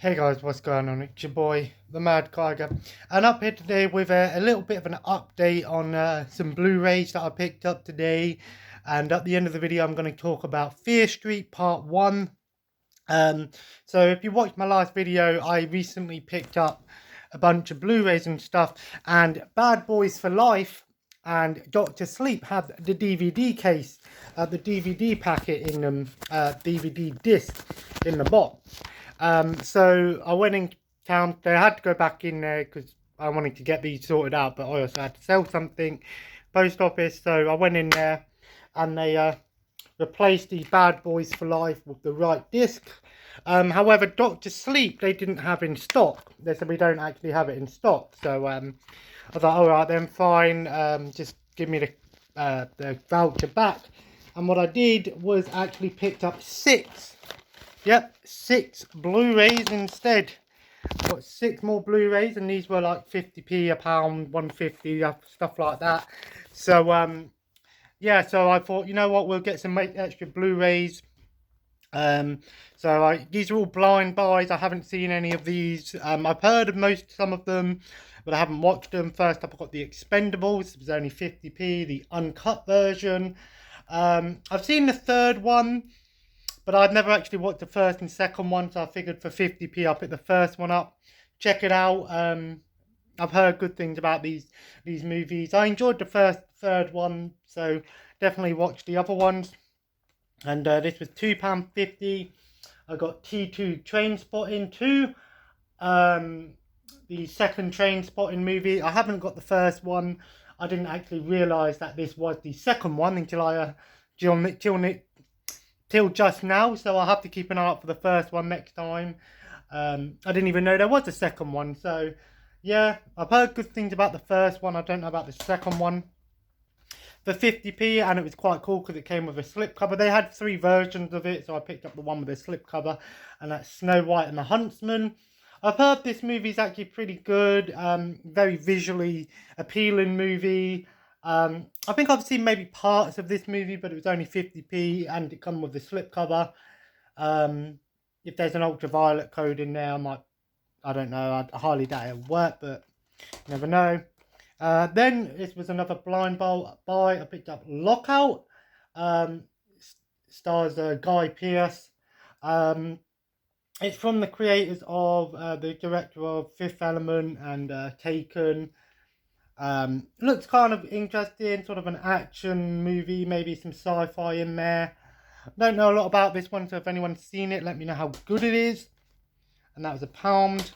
Hey guys, what's going on? It's your boy, the Mad Tiger, and up here today with a little bit of an update on some Blu Rays that I picked up today. And at the end of the video, I'm going to talk about Fear Street Part 1. Um, so if you watched my last video, I recently picked up a bunch of Blu Rays and stuff, and Bad Boys for Life and Doctor Sleep had the DVD case, the DVD packet in them, DVD disc in the box. So I went in town. They had to go back in there because I wanted to get these sorted out, but I also had to sell something, post office. So I went in there and they replaced the Bad Boys for Life with the right disc. However, Doctor Sleep they didn't have in stock. They said we don't actually have it in stock. So I was like, all right then, fine. Just give me the voucher back. And what I did was actually picked up six. Yep, six Blu Rays instead. Got six more Blu Rays, and these were like 50p a pound, 150, stuff like that. So yeah, so I thought, you know what, we'll get some extra Blu Rays. These are all blind buys. I haven't seen any of these. I've heard of some of them, but I haven't watched them. First up, I've got the Expendables. It was only 50p, the uncut version. I've seen the third one, but I'd never actually watched the first and second one, so I figured for 50p I'll pick the first one up, check it out. I've heard good things about these movies. I enjoyed the third one, so definitely watch the other ones. And this was £2.50. I got T2 Trainspotting 2, the second Trainspotting movie. I haven't got the first one. I didn't actually realise that this was the second one until till just now, so I'll have to keep an eye out for the first one next time. I didn't even know there was a second one, so yeah, I've heard good things about the first one. I don't know about the second one. For 50p, and it was quite cool because it came with a slipcover. They had three versions of it, so I picked up the one with the slipcover, and that's Snow White and the Huntsman. I've heard this movie is actually pretty good, very visually appealing movie. I think I've seen maybe parts of this movie, but it was only 50p, and it come with a slipcover. If there's an ultraviolet code in there, I don't know, I highly doubt it'll work, but you never know. Then this was another blind buy. I picked up Lockout. Um, Stars Guy Pearce. It's from the creators of the director of Fifth Element and Taken. Looks kind of interesting, sort of an action movie, maybe some sci-fi in there. Don't know a lot about this one, so if anyone's seen it, let me know how good it is. And that was £1.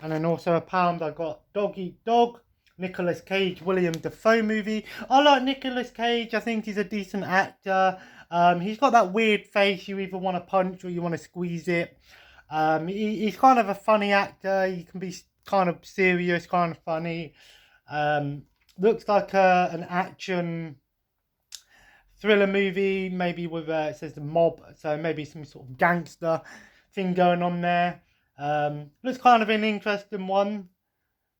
And then also £1 I got Dog Eat Dog, Nicolas Cage, William Dafoe movie. I like Nicolas Cage. I think he's a decent actor. He's got that weird face. You either want to punch or you want to squeeze it. He's kind of a funny actor. He can be kind of serious, kind of funny. Looks like an action thriller movie, maybe with it says the mob, so maybe some sort of gangster thing going on there. Looks kind of an interesting one,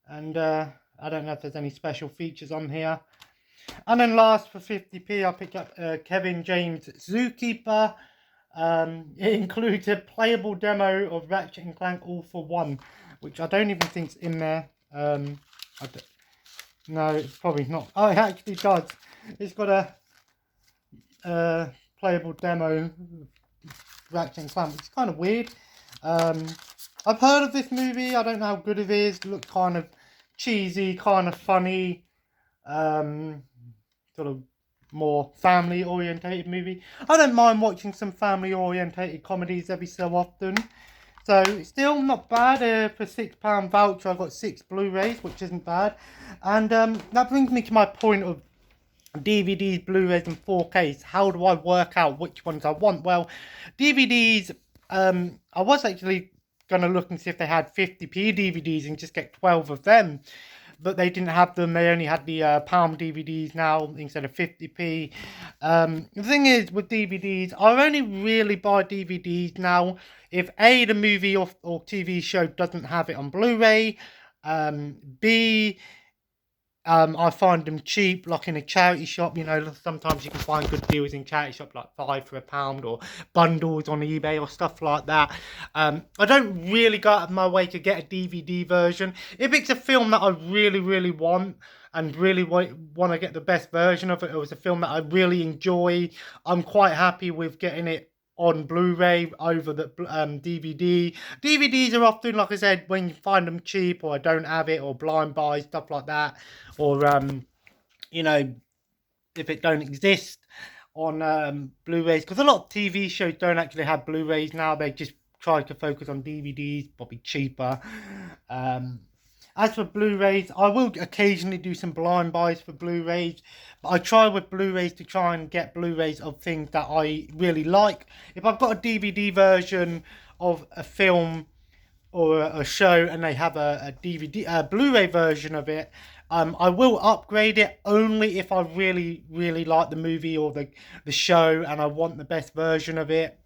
and I don't know if there's any special features on here. And then last, for 50p, I picked up Kevin James Zookeeper. It includes a playable demo of Ratchet and Clank All for One, which I don't even think's in there. No, it's probably not. Oh, it actually does. It's got a playable demo of Ratchet and Clank, which is kind of weird. I've heard of this movie. I don't know how good it is. It looks kind of cheesy, kind of funny, sort of more family orientated movie. I don't mind watching some family orientated comedies every so often. So still not bad. For £6 voucher, I got 6 Blu Rays, which isn't bad. And that brings me to my point of DVDs, Blu Rays, and 4Ks. How do I work out which ones I want? Well, DVDs. I was actually gonna look and see if they had 50p DVDs and just get 12 of them, but they didn't have them. They only had the pound DVDs now instead of 50p. The thing is with DVDs, I only really buy DVDs now if A, the movie or TV show doesn't have it on Blu-ray, B, I find them cheap, like in a charity shop. You know, sometimes you can find good deals in charity shop, like 5 for £1, or bundles on eBay or stuff like that. I don't really go out of my way to get a DVD version. If it's a film that I really, really want and really want to get the best version of it, or it's a film that I really enjoy, I'm quite happy with getting it on Blu-ray over the DVD. DVDs are often, like I said, when you find them cheap, or I don't have it, or blind buy, stuff like that, or you know, if it don't exist on Blu-rays, because a lot of TV shows don't actually have Blu-rays now. They just try to focus on DVDs, probably cheaper. As for Blu-rays, I will occasionally do some blind buys for Blu-rays, but I try with Blu-rays to try and get Blu-rays of things that I really like. If I've got a DVD version of a film or a show and they have a Blu-ray version of it, I will upgrade it only if I really, really like the movie or the show and I want the best version of it.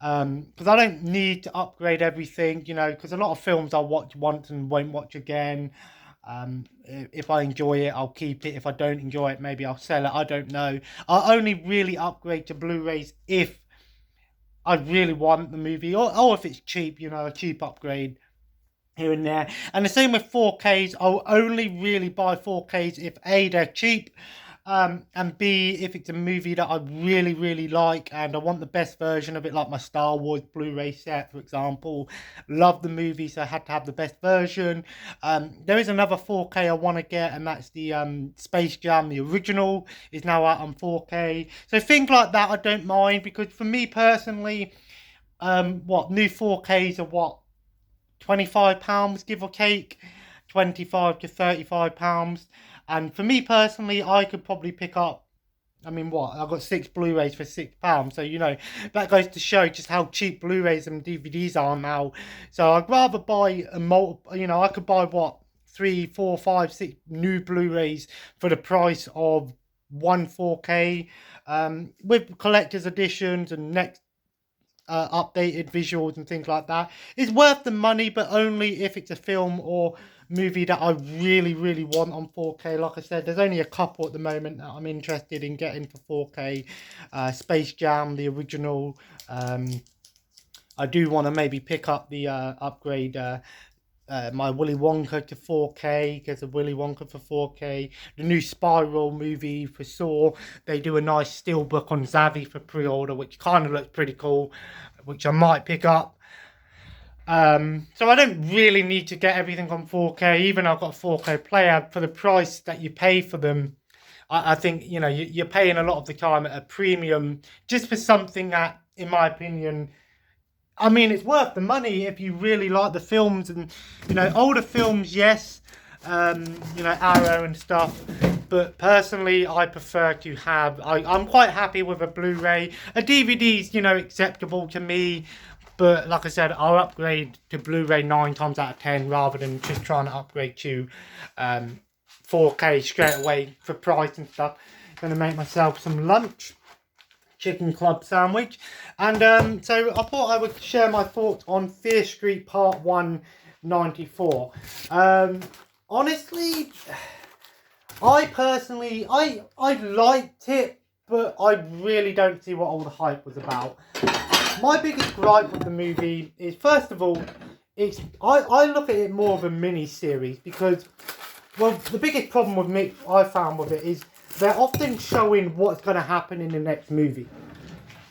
Because I don't need to upgrade everything, you know, because a lot of films I'll watch once and won't watch again. If I enjoy it, I'll keep it. If I don't enjoy it, maybe I'll sell it. I don't know. I'll only really upgrade to Blu-rays if I really want the movie, or if it's cheap, you know, a cheap upgrade here and there. And the same with 4Ks. I'll only really buy 4Ks if A, they're cheap, and B, if it's a movie that I really, really like and I want the best version of it, like my Star Wars Blu-ray set, for example. Love the movie, so I had to have the best version. There is another 4K I want to get, and that's the Space Jam, the original, is now out on 4K. So things like that I don't mind, because for me personally, new 4Ks are what, £25, give or take, 25 to £35. And for me personally, I could probably pick up, I mean, I've got 6 Blu-rays for £6. So, you know, that goes to show just how cheap Blu-rays and DVDs are now. So I'd rather buy I could buy 3, 4, 5, 6 new Blu-rays for the price of one 4K, with collector's editions and next updated visuals and things like that. It's worth the money, but only if it's a film or movie that I really, really want on 4K. Like I said, there's only a couple at the moment that I'm interested in getting for 4K. Space Jam, the original. I do want to maybe pick up the upgrade my Willy Wonka to 4K, because of Willy Wonka for 4K. The new Spiral movie for Saw, they do a nice steelbook on Zavvi for pre-order, which kind of looks pretty cool, which I might pick up. So I don't really need to get everything on 4K, even I've got a 4K player. For the price that you pay for them, I think, you know, you're paying a lot of the time at a premium just for something that, in my opinion, I mean, it's worth the money if you really like the films. And, you know, older films, yes, you know, Arrow and stuff. But personally, I prefer to have, I'm quite happy with a Blu-ray. A DVD's, you know, acceptable to me. But like I said, I'll upgrade to Blu-ray 9 times out of 10 rather than just trying to upgrade to 4K straight away for price and stuff. Going to make myself some lunch. Chicken club sandwich. And so I thought I would share my thoughts on Fear Street Part 1 94. Honestly, I personally, I liked it, but I really don't see what all the hype was about. My biggest gripe with the movie is, first of all, I look at it more of a mini-series, because, well, the biggest problem with me I found with it is they're often showing what's going to happen in the next movie.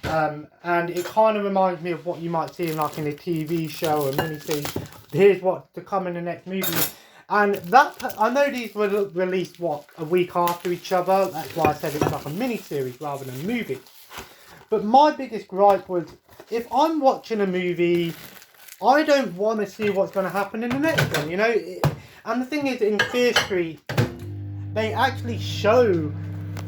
And it kind of reminds me of what you might see in a TV show or mini-series. Here's what's to come in the next movie. And that, I know these were released, a week after each other. That's why I said it's like a mini-series rather than a movie. But my biggest gripe was, if I'm watching a movie, I don't want to see what's going to happen in the next one, you know? And the thing is, in Fear Street, they actually show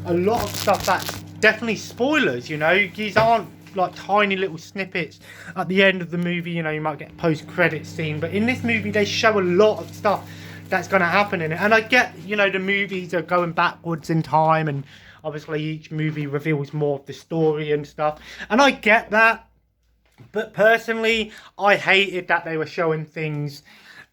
a lot of stuff that's definitely spoilers, you know? These aren't like tiny little snippets at the end of the movie, you know, you might get a post-credit scene, but in this movie they show a lot of stuff that's going to happen in it. And I get, you know, the movies are going backwards in time, and obviously each movie reveals more of the story and stuff, and I get that. But personally, I hated that they were showing things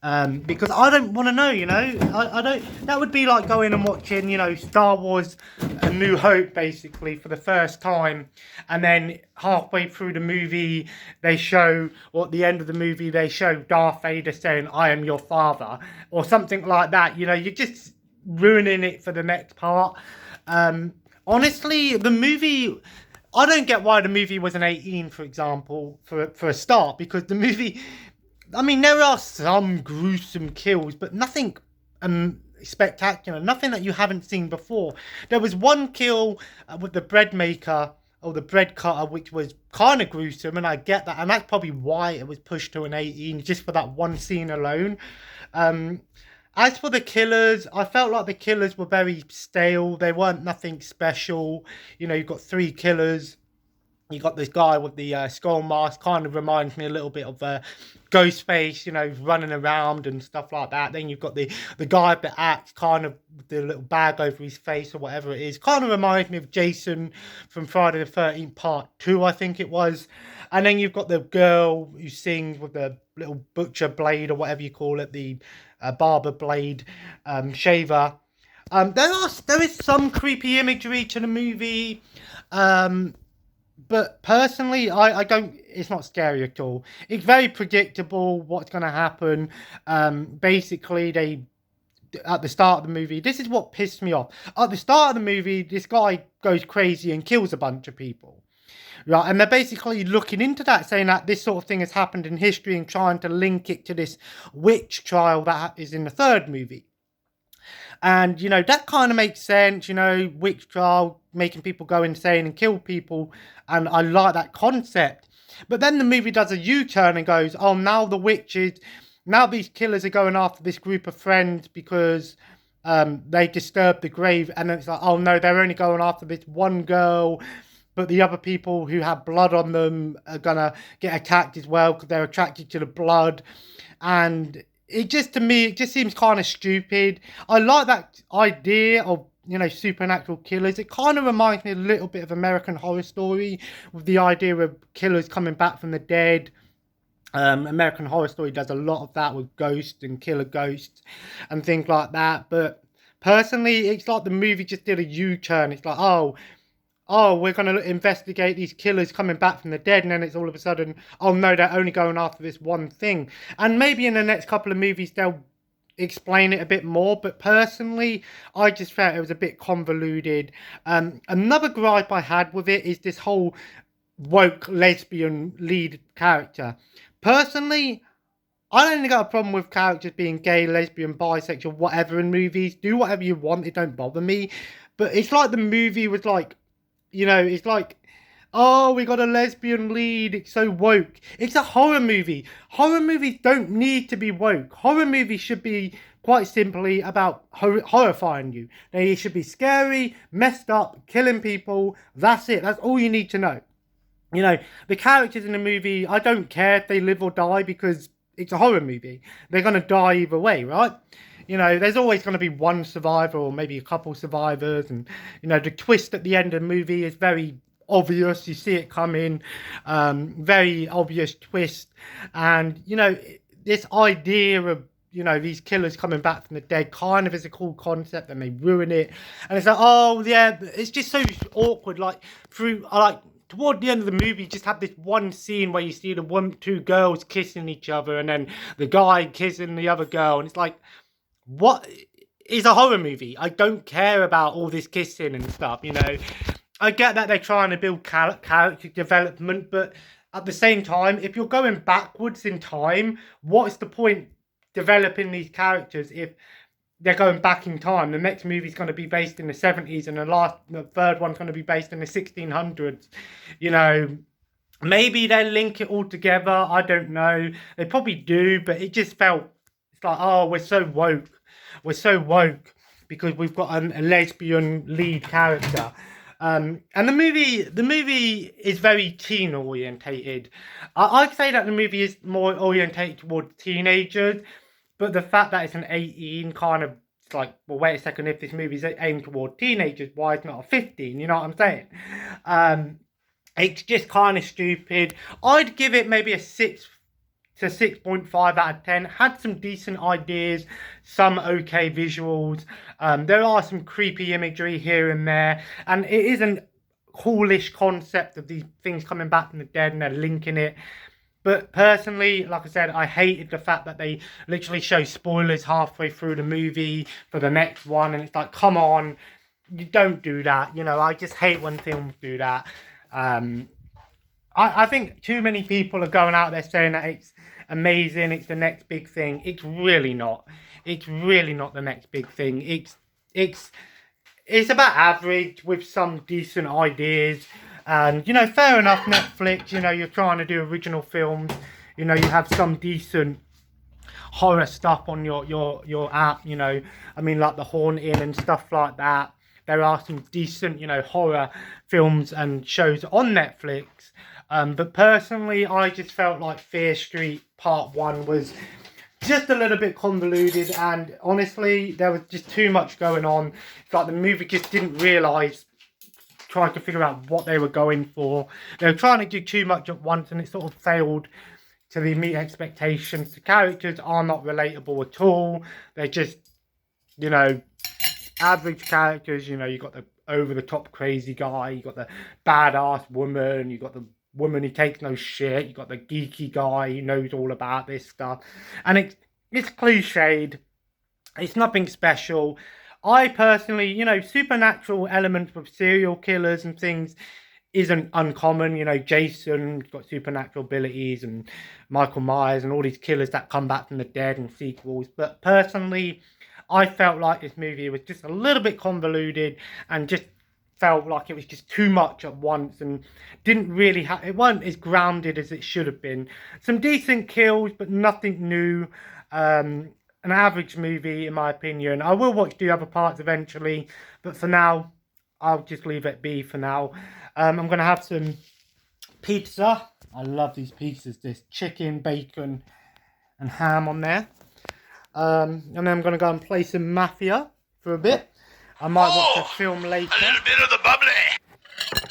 Because I don't want to know, I don't. That would be like going and watching, Star Wars: A New Hope, basically for the first time, and then halfway through the movie they show, or at the end of the movie they show Darth Vader saying, "I am your father," or something like that. You're just ruining it for the next part. Honestly, the movie. I don't get why the movie was an 18, for example, for a start, because the movie. I mean, there are some gruesome kills, but nothing spectacular. Nothing that you haven't seen before. There was one kill with the bread maker or the bread cutter, which was kind of gruesome, and I get that, and that's probably why it was pushed to an 18, just for that one scene alone. Um, as for the killers, I felt like the killers were very stale. They weren't nothing special. You've got three killers. You got this guy with the skull mask, kind of reminds me a little bit of Ghostface, running around and stuff like that. Then you've got the guy with the axe, kind of with the little bag over his face or whatever it is. Kind of reminds me of Jason from Friday the 13th Part 2, I think it was. And then you've got the girl who sings with the little butcher blade or whatever you call it, the barber blade shaver. There is some creepy imagery to the movie. But personally, I don't. It's not scary at all. It's very predictable what's going to happen. Basically, they at the start of the movie. This is what pissed me off. At the start of the movie, this guy goes crazy and kills a bunch of people. Right, and they're basically looking into that, saying that this sort of thing has happened in history and trying to link it to this witch trial that is in the third movie. And, that kind of makes sense, witch trial, making people go insane and kill people. And I like that concept. But then the movie does a U-turn and goes, oh, now these killers are going after this group of friends because they disturbed the grave. And then it's like, oh, no, they're only going after this one girl. But the other people who have blood on them are going to get attacked as well because they're attracted to the blood. And to me, it just seems kind of stupid. I like that idea of, supernatural killers. It kind of reminds me a little bit of American Horror Story with the idea of killers coming back from the dead. American Horror Story does a lot of that with ghosts and killer ghosts and things like that. But personally, it's like the movie just did a U-turn. It's like, we're going to investigate these killers coming back from the dead, and then it's all of a sudden, oh no, they're only going after this one thing. And maybe in the next couple of movies they'll explain it a bit more, but personally, I just felt it was a bit convoluted. Another gripe I had with it is this whole woke lesbian lead character. Personally, I don't think I got a problem with characters being gay, lesbian, bisexual, whatever in movies. Do whatever you want, it don't bother me. But it's like the movie was like, it's like, oh, we got a lesbian lead. It's so woke. It's a horror movie. Horror movies don't need to be woke. Horror movies should be quite simply about horrifying you. They should be scary, messed up, killing people. That's it. That's all you need to know. The characters in the movie, I don't care if they live or die because it's a horror movie. They're going to die either way, right? There's always going to be one survivor or maybe a couple survivors. And, the twist at the end of the movie is very obvious. You see it coming. Very obvious twist. And, this idea of, these killers coming back from the dead kind of is a cool concept and they ruin it. And it's like, oh, yeah, it's just so awkward. Toward the end of the movie, you just have this one scene where you see two girls kissing each other and then the guy kissing the other girl. And it's like, what is a horror movie? I don't care about all this kissing and stuff, I get that they're trying to build character development, but at the same time, if you're going backwards in time, what's the point developing these characters if they're going back in time? The next movie's going to be based in the 70s and the third one's going to be based in the 1600s. Maybe they link it all together. I don't know. They probably do, but it just felt, it's like, oh, we're so woke. We're so woke because we've got a lesbian lead character. And the movie is very teen orientated. I'd say that the movie is more orientated towards teenagers, but the fact that it's an 18 kind of, it's like, well, wait a second, if this movie's aimed toward teenagers, why it's not a 15? You know what I'm saying? It's just kind of stupid. I'd give it maybe a 6 It's a 6.5 out of 10. Had some decent ideas, some okay visuals. There are some creepy imagery here and there. And it is a coolish concept of these things coming back from the dead and they're linking it. But personally, like I said, I hated the fact that they literally show spoilers halfway through the movie for the next one. And it's like, come on, you don't do that. You know, I just hate when films do that. I think too many people are going out there saying that it's amazing, it's the next big thing. It's really not. It's really not the next big thing. It's about average with some decent ideas. And, you know, fair enough, Netflix, you know, you're trying to do original films. You know, you have some decent horror stuff on your app, you know. I mean, like The Haunting and stuff like that. There are some decent, you know, horror films and shows on Netflix. But personally, I just felt like Fear Street Part 1 was just a little bit convoluted. And honestly, there was just too much going on. It's like the movie just didn't realise, trying to figure out what they were going for. They were trying to do too much at once and it sort of failed to meet expectations. The characters are not relatable at all. They're just, you know, average characters. You know, you got the over-the-top crazy guy, you got the badass woman, you got the woman who takes no shit, you got the geeky guy who knows all about this stuff. And it's cliched. It's nothing special. I personally, you know, supernatural elements with serial killers and things isn't uncommon. You know, Jason's got supernatural abilities and Michael Myers and all these killers that come back from the dead in sequels. But personally, I felt like this movie was just a little bit convoluted and just felt like it was just too much at once and didn't really have, it wasn't as grounded as it should have been. Some decent kills, but nothing new. An average movie, in my opinion. I will watch the other parts eventually, but for now, I'll just leave it be for now. I'm going to have some pizza. I love these pizzas. There's chicken, bacon, and ham on there. And then I'm going to go and play some Mafia for a bit. I might watch a film later. A little bit of the bubbly.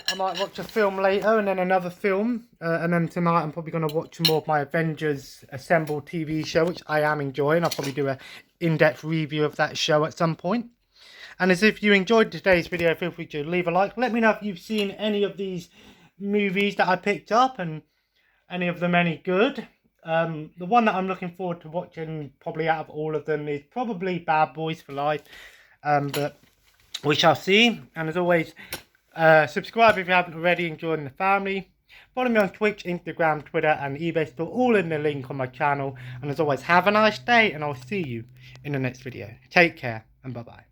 I might watch a film later and then another film. And then tonight I'm probably going to watch more of my Avengers Assemble TV show, which I am enjoying. I'll probably do an in-depth review of that show at some point. And as if you enjoyed today's video, feel free to leave a like. Let me know if you've seen any of these movies that I picked up and any of them any good. The one that I'm looking forward to watching probably out of all of them is probably Bad Boys for Life. But we shall see. And as always, subscribe if you haven't already and join the family. Follow me on Twitch, Instagram, Twitter and eBay store, all in the link on my channel. And as always, have a nice day and I'll see you in the next video. Take care and bye-bye.